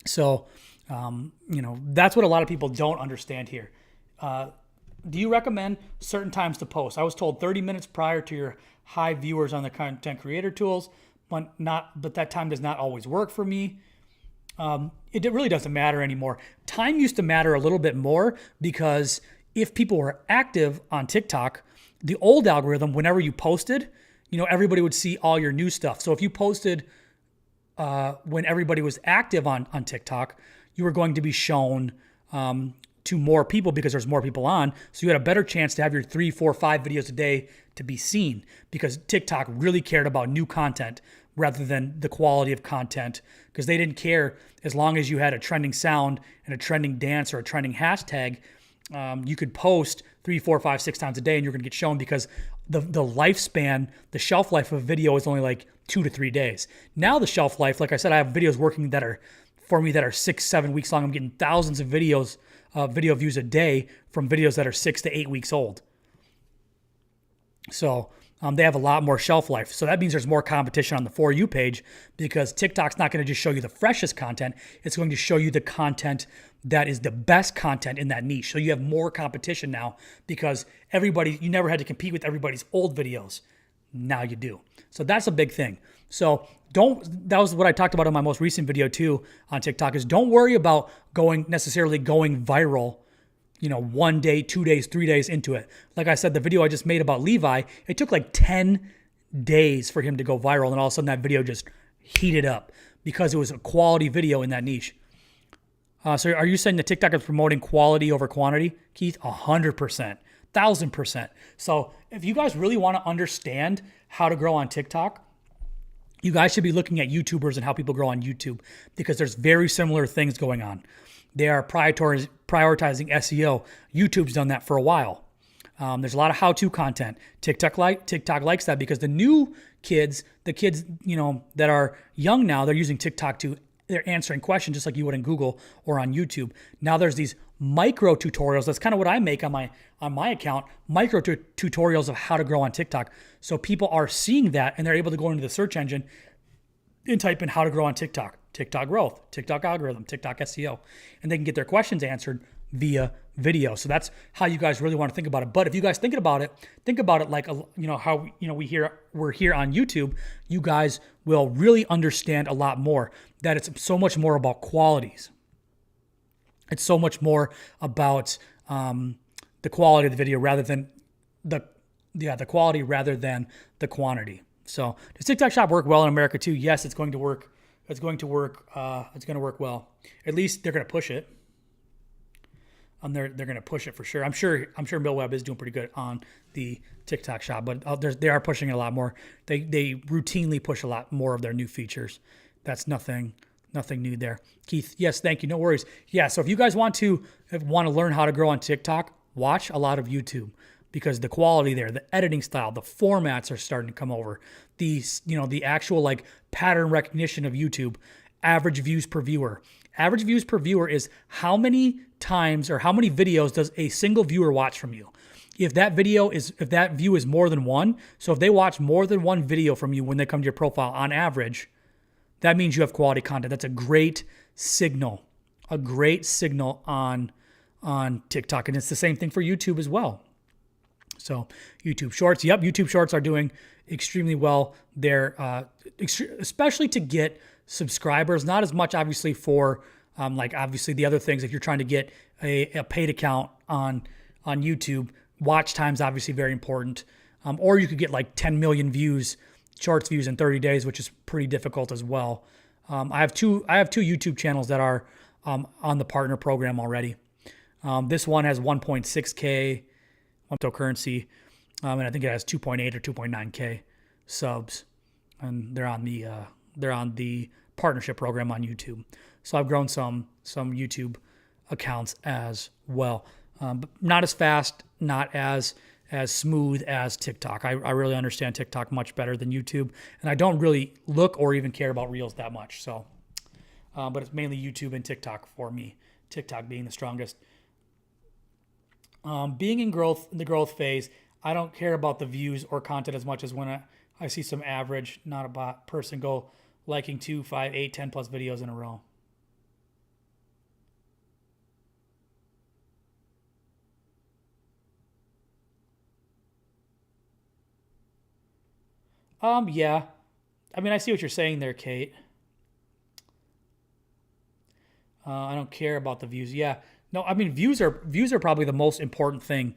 So, that's what a lot of people don't understand here. Do you recommend certain times to post? I was told 30 minutes prior to your high viewers on the content creator tools, but that time does not always work for me. It really doesn't matter anymore. Time used to matter a little bit more because if people were active on TikTok, the old algorithm, whenever you posted, everybody would see all your new stuff. So if you posted when everybody was active on TikTok, you were going to be shown to more people because there's more people on. So you had a better chance to have your 3, 4, 5 videos a day to be seen because TikTok really cared about new content rather than the quality of content because they didn't care as long as you had a trending sound and a trending dance or a trending hashtag. You could post 3, 4, 5, 6 times a day and you're going to get shown because the lifespan, the shelf life of a video is only like 2 to 3 days. Now the shelf life, like I said, I have videos working that are 6, 7 weeks long. I'm getting thousands of video views a day from videos that are 6 to 8 weeks old. So they have a lot more shelf life. So that means there's more competition on the For You page because TikTok's not going to just show you the freshest content. It's going to show you the content that is the best content in that niche. So you have more competition now because you never had to compete with everybody's old videos. Now you do. So that's a big thing. So that was what I talked about in my most recent video too on TikTok is don't worry about necessarily going viral, 1 day, 2 days, 3 days into it. Like I said, the video I just made about Levi, it took like 10 days for him to go viral. And all of a sudden that video just heated up because it was a quality video in that niche. So are you saying that TikTok is promoting quality over quantity, Keith? 100%, 1,000%. So if you guys really want to understand how to grow on TikTok, you guys should be looking at YouTubers and how people grow on YouTube because there's very similar things going on. They are prioritizing SEO. YouTube's done that for a while. There's a lot of how-to content. TikTok likes that because the new kids, that are young now, they're using TikTok they're answering questions just like you would in Google or on YouTube. Now there's these micro tutorials. That's kind of what I make on my account, micro tutorials of how to grow on TikTok. So people are seeing that and they're able to go into the search engine and type in how to grow on TikTok, TikTok growth, TikTok algorithm, TikTok SEO, and they can get their questions answered via video. So that's how you guys really want to think about it. But if you guys think about it like how we're here on YouTube, you guys will really understand a lot more that it's so much more about qualities. It's so much more about the quality of the video rather than the quality rather than the quantity. So does TikTok Shop work well in America too? Yes, it's going to work. It's going to work well. At least they're going to push it. They're going to push it for sure. I'm sure Millweb is doing pretty good on the TikTok Shop, but they are pushing it a lot more. They routinely push a lot more of their new features. That's nothing new there. Keith, yes, thank you. No worries. Yeah, so if you guys want to learn how to grow on TikTok, watch a lot of YouTube because the quality there, the editing style, the formats are starting to come over. The actual like pattern recognition of YouTube, average views per viewer. Average views per viewer is how many times or how many videos does a single viewer watch from you. if that view is more than one, so if they watch more than one video from you when they come to your profile on average, that means you have quality content. That's a great signal on TikTok. And it's the same thing for YouTube as well. So YouTube Shorts, YouTube Shorts are doing extremely well there, especially to get subscribers. Not as much, obviously, for obviously the other things. If you're trying to get a paid account on YouTube, watch time's obviously very important. Or you could get like 10 million views, Shorts views in 30 days, which is pretty difficult as well. I have two YouTube channels that are on the partner program already. This one has 1.6K cryptocurrency, and I think it has 2.8 or 2.9K subs, and they're on the partnership program on YouTube. So I've grown some YouTube accounts as well, but not as fast, not as smooth as TikTok. I really understand TikTok much better than YouTube, and I don't really look or even care about Reels that much. So, but it's mainly YouTube and TikTok for me. TikTok being the strongest. Being in the growth phase, I don't care about the views or content as much as when I see some average, not a bot person go liking 2, 5, 8, 10 plus videos in a row. Yeah. I mean, I see what you're saying there, Kate. I don't care about the views. Yeah. No, I mean, views are probably the most important thing.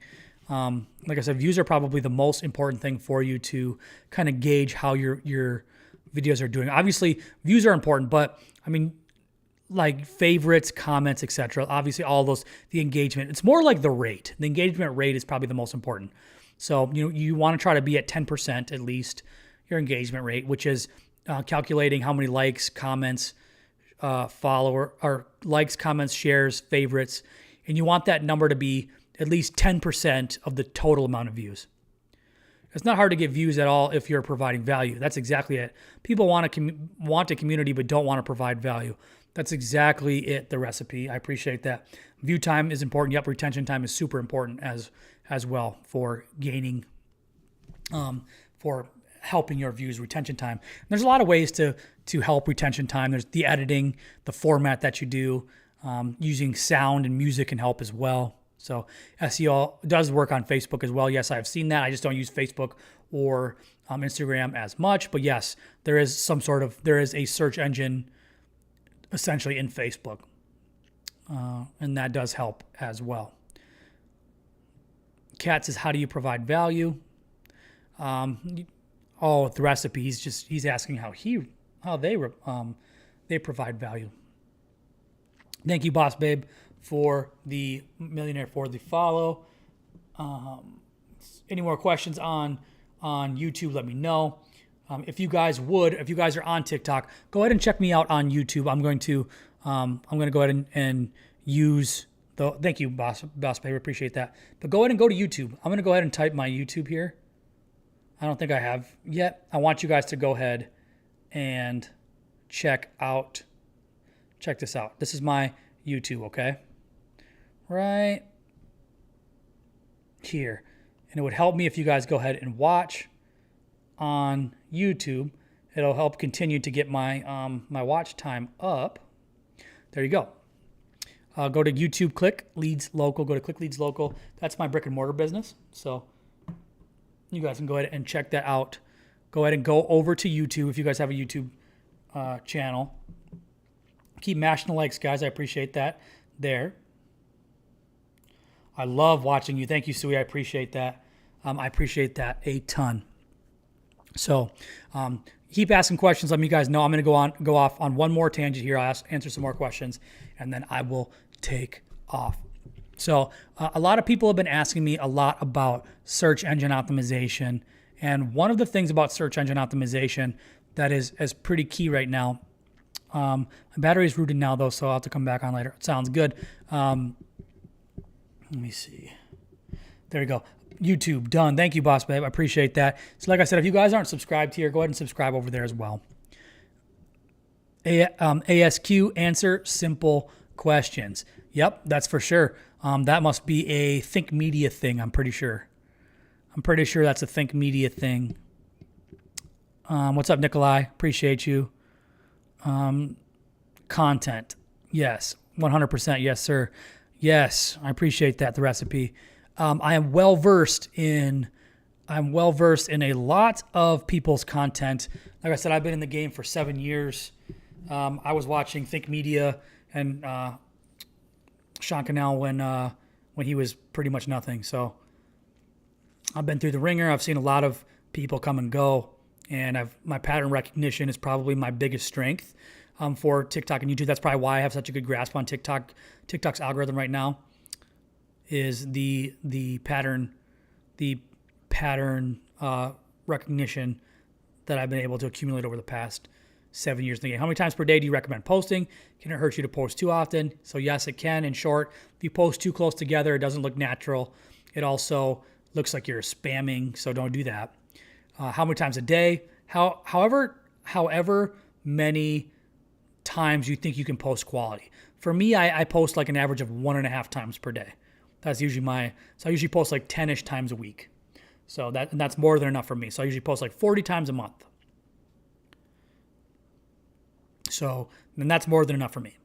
Like I said, views are probably the most important thing for you to kind of gauge how your videos are doing. Obviously, views are important, but I mean, like favorites, comments, etc. Obviously, all those, the engagement. It's more like the rate. The engagement rate is probably the most important. So you want to try to be at 10% at least your engagement rate, which is calculating how many likes, comments, likes, comments, shares, favorites, and you want that number to be at least 10% of the total amount of views. It's not hard to get views at all if you're providing value. That's exactly it. People want a community but don't want to provide value. That's exactly it, the recipe. I appreciate that. View time is important. Yep, retention time is super important as well for gaining, for helping your views, retention time. And there's a lot of ways to help retention time. There's the editing, the format that you do, using sound and music can help as well. So SEO does work on Facebook as well. Yes, I've seen that. I just don't use Facebook or Instagram as much. But yes, there is a search engine essentially in Facebook. And that does help as well. Kat says, how do you provide value? The recipe. He's asking how they provide value. Thank you, Boss Babe, for the millionaire for the follow. Any more questions on YouTube? Let me know. If you guys are on TikTok, go ahead and check me out on YouTube. I'm going to go ahead and use the. Thank you, Boss Babe. Appreciate that. But go ahead and go to YouTube. I'm going to go ahead and type my YouTube here. I don't think I have yet. I want you guys to go ahead and check this out. This is my YouTube, okay? Right here. And it would help me if you guys go ahead and watch on YouTube. It'll help continue to get my my watch time up. There you go. Go to YouTube, click Leads Local. Go to Click Leads Local. That's my brick and mortar business. So you guys can go ahead and check that out. Go ahead and go over to YouTube if you guys have a YouTube channel. Keep mashing the likes, guys. I appreciate that there. I love watching you. Thank you, Sui. I appreciate that. I appreciate that a ton. So keep asking questions. Let me guys know. I'm going to go off on one more tangent here. I'll answer some more questions, and then I will take off. So a lot of people have been asking me a lot about search engine optimization. And one of the things about search engine optimization that is pretty key right now, my battery is rooted now though, so I'll have to come back on later. It sounds good. Let me see. There we go. YouTube, done. Thank you, Boss Babe. I appreciate that. So like I said, if you guys aren't subscribed here, go ahead and subscribe over there as well. ASQ, answer simple questions. Yep, that's for sure. That must be a Think Media thing, I'm pretty sure. I'm pretty sure that's a Think Media thing. What's up, Nikolai? Appreciate you. Content. Yes. 100%. Yes, sir. Yes. I appreciate that. The recipe. I'm well versed in a lot of people's content. Like I said, I've been in the game for 7 years. I was watching Think Media and Sean Cannell when he was pretty much nothing. So I've been through the ringer. I've seen a lot of people come and go, and my pattern recognition is probably my biggest strength for TikTok and YouTube. That's probably why I have such a good grasp on TikTok. TikTok's algorithm right now is the pattern recognition that I've been able to accumulate over the past 7 years in the game. How many times per day do you recommend posting? Can it hurt you to post too often? So yes, it can. In short, if you post too close together, it doesn't look natural. It also looks like you're spamming, so don't do that. How many times a day? However many times you think you can post quality. For me, I post like an average of 1.5 times per day. That's usually so I usually post like 10-ish times a week. So that's more than enough for me. So I usually post like 40 times a month. So then that's more than enough for me.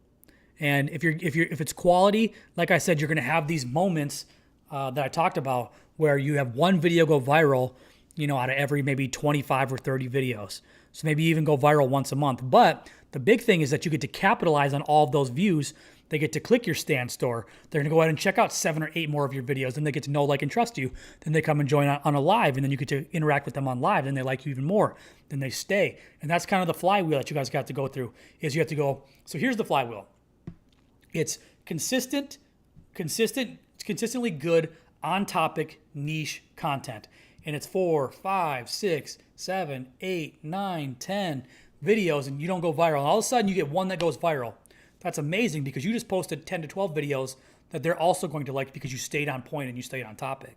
And if it's quality, like I said, you're going to have these moments that I talked about where you have one video go viral, out of every maybe 25 or 30 videos. So maybe even go viral once a month. But the big thing is that you get to capitalize on all of those views. They get to click your stand store. They're going to go ahead and check out 7 or 8 more of your videos. Then they get to know, like, and trust you. Then they come and join on a live, and then you get to interact with them on live. Then they like you even more. Then they stay. And that's kind of the flywheel that you guys got to go through, is you have to go. So here's the flywheel. It's consistently good, on-topic, niche content. And it's 4, 5, 6, 7, 8, 9, 10 videos, and you don't go viral. And all of a sudden, you get one that goes viral. That's amazing because you just posted 10 to 12 videos that they're also going to like because you stayed on point and you stayed on topic.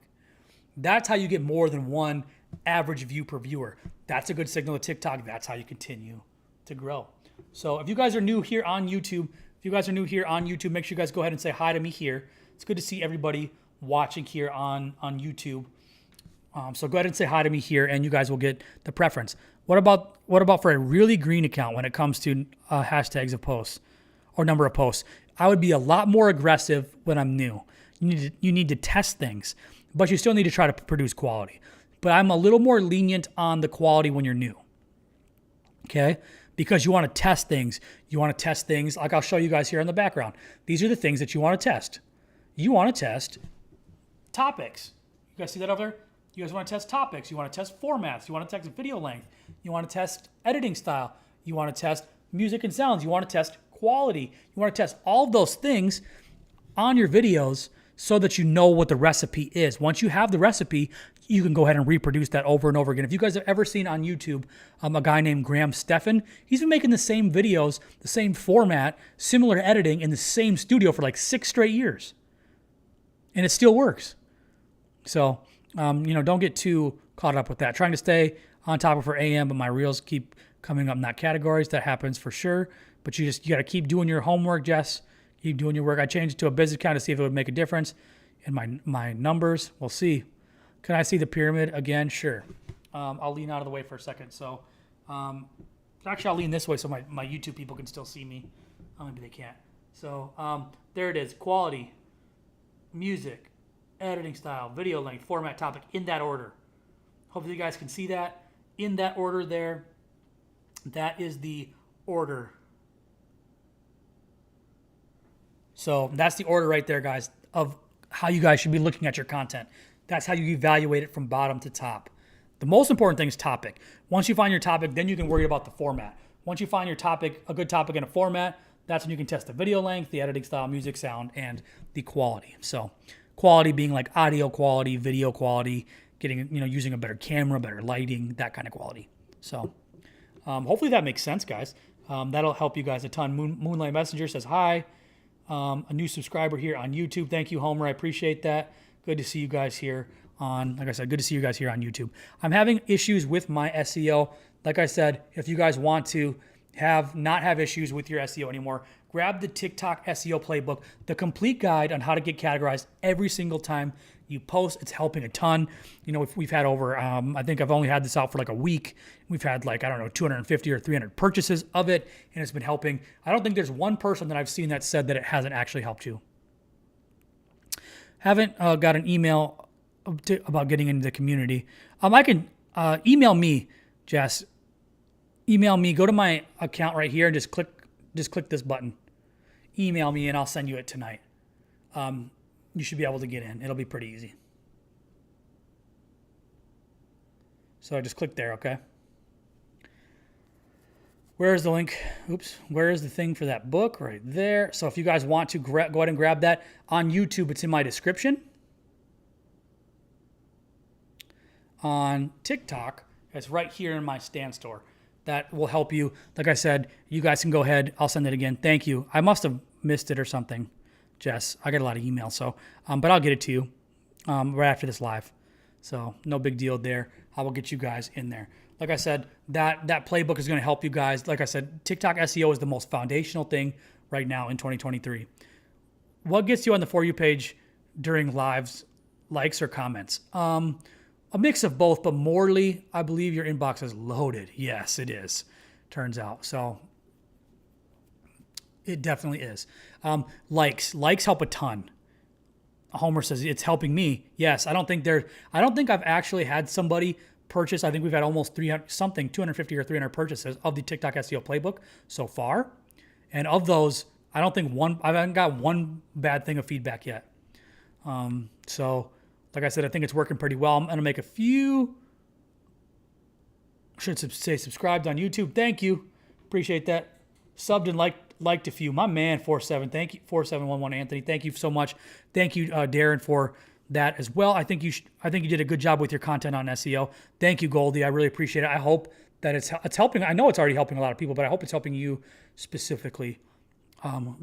That's how you get more than one average view per viewer. That's a good signal to TikTok. That's how you continue to grow. So if you guys are new here on YouTube, make sure you guys go ahead and say hi to me here. It's good to see everybody watching here on YouTube. So go ahead and say hi to me here, and you guys will get the preference. What about for a really green account when it comes to hashtags of posts or number of posts? I would be a lot more aggressive when I'm new. You need to test things, but you still need to try to produce quality. But I'm a little more lenient on the quality when you're new. Okay? Because you want to test things. You want to test things like I'll show you guys here in the background. These are the things that you want to test. You want to test topics. You guys see that over there? You guys want to test topics. You want to test formats. You want to test video length. You want to test editing style. You want to test music and sounds. You want to test quality. You want to test all of those things on your videos so that you know what the recipe is. Once you have the recipe, you can go ahead and reproduce that over and over again. If you guys have ever seen on YouTube a guy named Graham Stephan, he's been making the same videos, the same format, similar editing in the same studio for like 6 straight years. And it still works. So, don't get too caught up with that. Trying to stay on top of for AM, but my reels keep coming up in that categories. That happens for sure. But you got to keep doing your homework, Jess. Keep doing your work. I changed it to a business account to see if it would make a difference in my numbers. We'll see. Can I see the pyramid again? Sure. I'll lean out of the way for a second. So, actually, I'll lean this way so my YouTube people can still see me. Oh, maybe they can't. So, there it is. Quality, music, editing style, video length, format, topic, in that order. Hopefully you guys can see that in that order there. That is the order. So that's the order right there, guys, of how you guys should be looking at your content. That's how you evaluate it from bottom to top. The most important thing is topic. Once you find your topic, then you can worry about the format. Once you find your topic, a good topic in a format, that's when you can test the video length, the editing style, music, sound, and the quality. So quality being like audio quality, video quality, getting, using a better camera, better lighting, that kind of quality. So hopefully that makes sense, guys. That'll help you guys a ton. Moonlight Messenger says hi. A new subscriber here on YouTube. Thank you, Homer. I appreciate that. Good to see you guys here like I said, good to see you guys here on YouTube. I'm having issues with my SEO. Like I said, if you guys want to not have issues with your SEO anymore, grab the TikTok SEO playbook, the complete guide on how to get categorized every single time you post. It's helping a ton. If we've had over, I think I've only had this out for like a week. We've had 250 or 300 purchases of it, and it's been helping. I don't think there's one person that I've seen that said that it hasn't actually helped you. Haven't got an email about getting into the community. I can email me, Jess. Email me. Go to my account right here and just click this button. Email me and I'll send you it tonight. You should be able to get in. It'll be pretty easy. So just click there, okay? Where is the link? Oops. Where is the thing for that book? Right there. So if you guys want to go ahead and grab that on YouTube, it's in my description. On TikTok, it's right here in my stand store. That will help you. Like I said, you guys can go ahead. I'll send it again. Thank you. I must have missed it or something, Jess. I got a lot of emails, so but I'll get it to you right after this live. So no big deal there. I will get you guys in there. Like I said, that playbook is going to help you guys. Like I said, TikTok SEO is the most foundational thing right now in 2023. What gets you on the For You page during lives, likes or comments? A mix of both, but morely, I believe your inbox is loaded. Yes, it is. Turns out. So it definitely is. Likes help a ton. Homer says it's helping me. Yes, I don't think I've actually had somebody purchase. I think we've had almost 250 or 300 purchases of the TikTok SEO playbook so far. And of those, I haven't got one bad thing of feedback yet. So like I said, I think it's working pretty well. I'm going to make a few. I should say subscribed on YouTube. Thank you. Appreciate that. Subbed and liked a few. My man, 47. Thank you, 4711 Anthony. Thank you so much. Thank you, Darren, for that as well. I think you did a good job with your content on SEO. Thank you, Goldie. I really appreciate it. I hope that it's helping. I know it's already helping a lot of people, but I hope it's helping you specifically,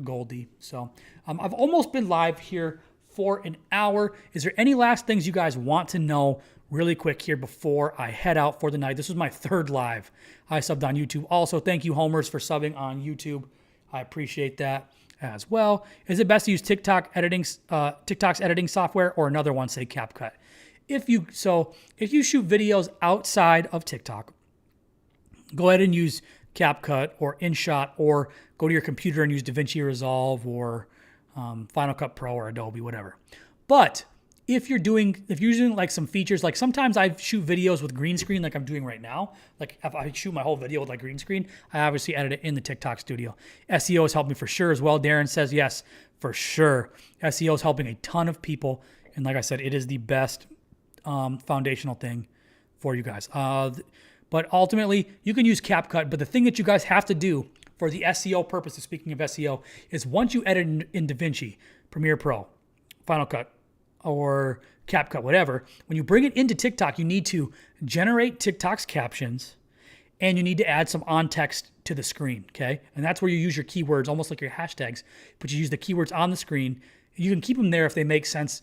Goldie. So I've almost been live here for an hour. Is there any last things you guys want to know really quick here before I head out for the night? This was my third live. I subbed on YouTube. Also, thank you, Homers, for subbing on YouTube. I appreciate that as well. Is it best to use TikTok's editing software or another one, say CapCut? If you shoot videos outside of TikTok, go ahead and use CapCut or InShot, or go to your computer and use DaVinci Resolve or Final Cut Pro or Adobe, whatever. But if you're using like some features, like sometimes I shoot videos with green screen like I'm doing right now. Like if I shoot my whole video with like green screen, I obviously edit it in the TikTok studio. SEO has helped me for sure as well. Darren says yes, for sure. SEO is helping a ton of people. And like I said, it is the best foundational thing for you guys. But ultimately, you can use CapCut. But the thing that you guys have to do for the SEO purposes, speaking of SEO, is once you edit in DaVinci, Premiere Pro, Final Cut, or CapCut, whatever, when you bring it into TikTok, you need to generate TikTok's captions and you need to add some on text to the screen, okay? And that's where you use your keywords, almost like your hashtags, but you use the keywords on the screen. You can keep them there if they make sense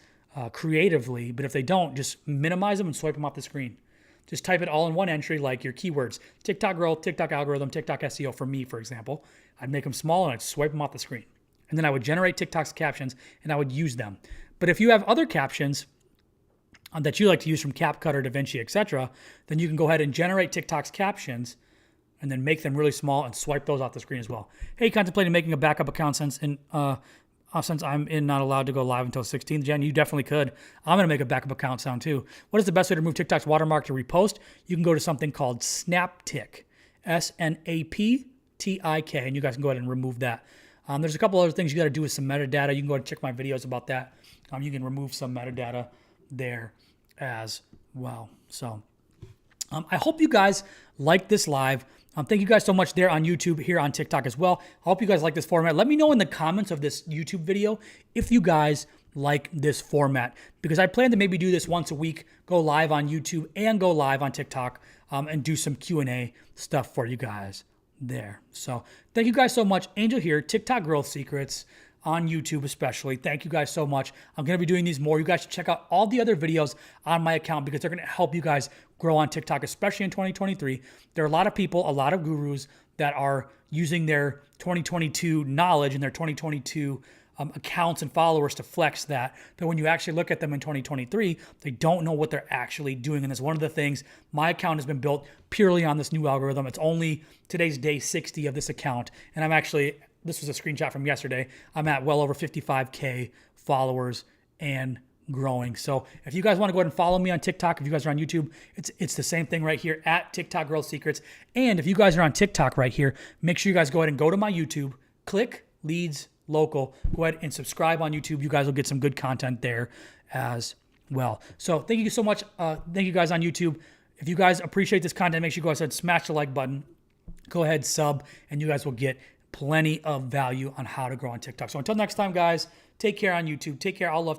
creatively, but if they don't, just minimize them and swipe them off the screen. Just type it all in one entry, like your keywords, TikTok growth, TikTok algorithm, TikTok SEO for me, for example. I'd make them small and I'd swipe them off the screen. And then I would generate TikTok's captions and I would use them. But if you have other captions that you like to use from CapCut or DaVinci, etc., then you can go ahead and generate TikTok's captions and then make them really small and swipe those off the screen as well. Hey, contemplating making a backup account since I'm not allowed to go live until 16th Jan. You definitely could. I'm going to make a backup account soon too. What is the best way to remove TikTok's watermark to repost? You can go to something called SnapTik, SNAPTIK, and you guys can go ahead and remove that. There's a couple other things you got to do with some metadata. You can go ahead and check my videos about that. You can remove some metadata there as well. So I hope you guys like this live. Thank you guys so much there on YouTube, here on TikTok as well. I hope you guys like this format. Let me know in the comments of this YouTube video if you guys like this format, because I plan to maybe do this once a week, go live on YouTube and go live on TikTok, and do some Q&A stuff for you guys there. So thank you guys so much. Angel here, TikTok Growth Secrets on YouTube especially. Thank you guys so much. I'm going to be doing these more. You guys should check out all the other videos on my account because they're going to help you guys grow on TikTok, especially in 2023. There are a lot of people, a lot of gurus that are using their 2022 knowledge and their 2022 accounts and followers to flex that. But when you actually look at them in 2023, they don't know what they're actually doing. And that's one of the things. My account has been built purely on this new algorithm. It's only today's day 60 of this account. And I'm actually, this was a screenshot from yesterday. I'm at well over 55K followers and growing. So if you guys want to go ahead and follow me on TikTok, if you guys are on YouTube, it's the same thing right here at TikTok Growth Secrets. And if you guys are on TikTok right here, make sure you guys go ahead and go to my YouTube, click Leads Local, go ahead and subscribe on YouTube. You guys will get some good content there as well. So thank you so much. Thank you guys on YouTube. If you guys appreciate this content, make sure you go ahead and smash the like button. Go ahead, sub, and you guys will get plenty of value on how to grow on TikTok. So until next time, guys, take care on YouTube. Take care. All love.